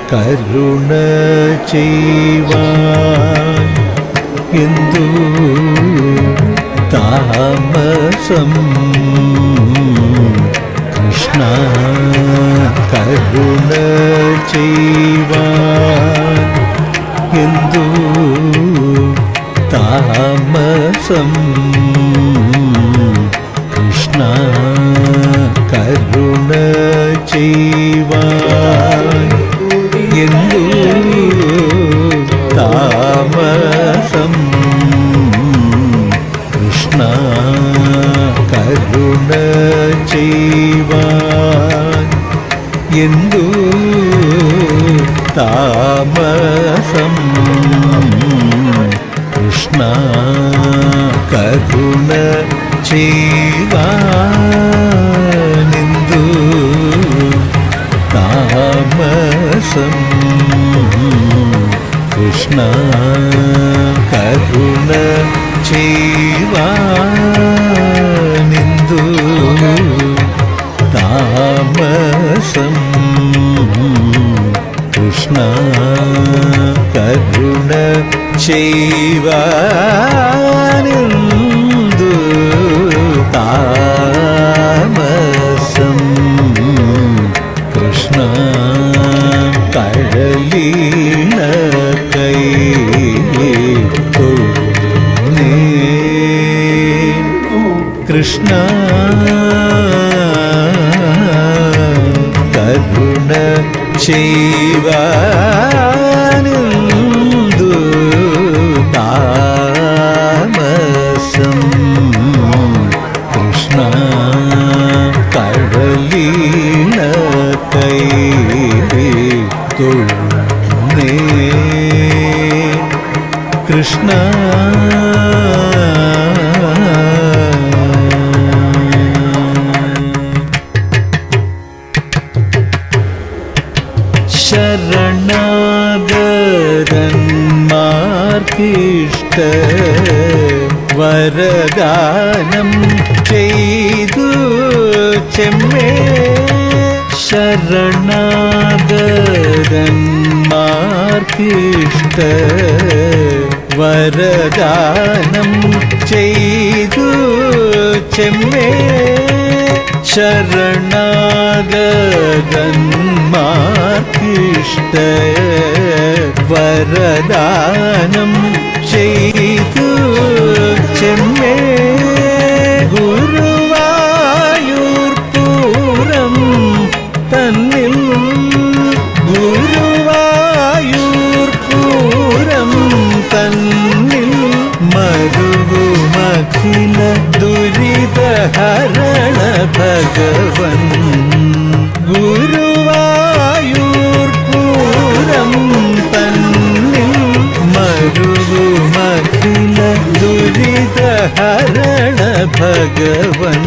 കരുണ ചെയ്യുവാൻ എന്തു താമസം കൃഷ്ണ കരുണ ചെയ്യുവാൻ എന്തു താമസം കൃഷ്ണ കരുണ ചെയ്യുവാൻ എന്തു താമസം കൃഷ്ണ കരുണ ചെയ്യുവാൻ എന്തു താമസം കൃഷ്ണ കരുണ ചെയ്യുവാൻ എന്തു താമസം കൃഷ്ണ കരുണ ചെയ്യുവാനെന്തു താമസം കൃഷ്ണ കരുണ ചെയ്യുവാനെന്തു താമസം കൃഷ്ണ കഴലീണ കൈ തൊഴുന്നേ കൃഷ്ണ കരുണ ചെയ്യുവാനെന്തു താമസം കൃഷ്ണ കഴലീണ കൈ തൊഴുന്നേ കൃഷ്ണ ശരണാഗതന്മാർക്കിഷ്ട വരദാനം ചെയ്തു ചെമ്മേ ശരണാഗതന്മാർക്കിഷ്ട വരദാനം ചെയ്തു ചെമ്മേ ശരണാഗതന്മാർക്കിഷ്ട വരദാനം ചെയ്തു ചെമ്മേ ഗുരുവായൂർ പൂരം തന്നിൽ ഗുരുവായൂർ പൂരം തന്നിൽ മരുവുമഖില ദുരിതഹരണ ഭഗവൻ ഗുരുവായൂർ പൂരം തന്നിൽ മരുവുമഖില ദുരിതഹരണ ഭഗവൻ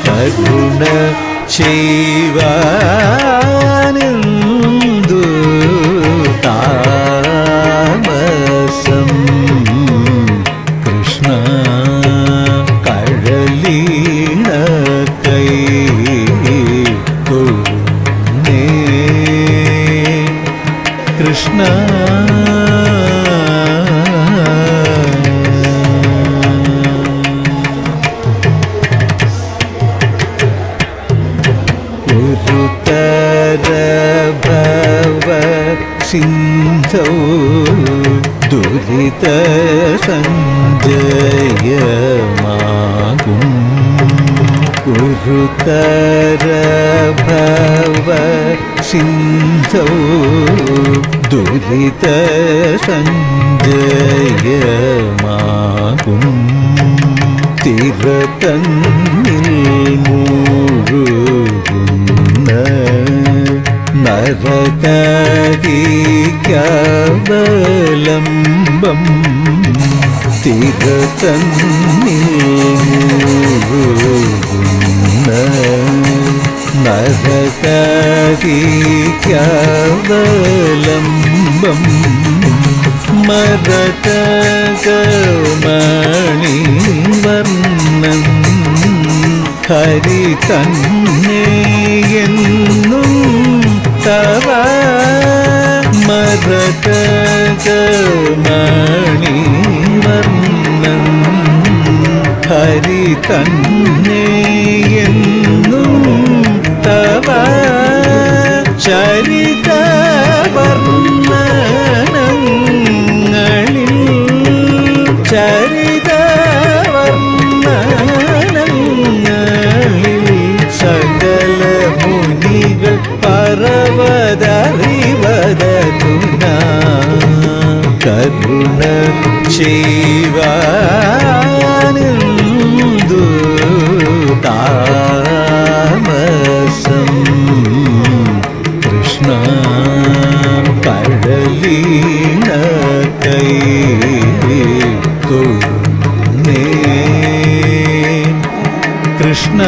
കരുണ ചെയ്യുവാനെന്തു താമസം കൃഷ്ണ കഴലീണ കൈ തൊഴുന്നേ കൃഷ്ണ സിന്ധൗ ദുരിത സഞ്ജയമാകും ഗുരുതര ഭവ സിന്ധൗ ദുരിത സഞ്ജയമാകും തിരതന്നിൽ മുഴുകുന്ന നരകാരിക്കവലംബം തിരതന്നിൽ മുഴുകുന്ന നരകാരിക്കവലംബം മരതകമണിവർണ്ണൻ ഹരി തന്നെയെന്നും തവ മരതകമണിവർണ്ണൻ ഹരി തന്നെയെന്നും തവ ചരിതവർണ്ണനങ്ങളിൽ ചരിതവർണ്ണനങ്ങളിൽ സകല മുനികൾ പർവ്വതറിവതുന കരുണ ചെയ്വാനെന്തു താമസം കൃഷ്ണ കഴലീണ കൈ തൊഴുന്നേ കൃഷ്ണ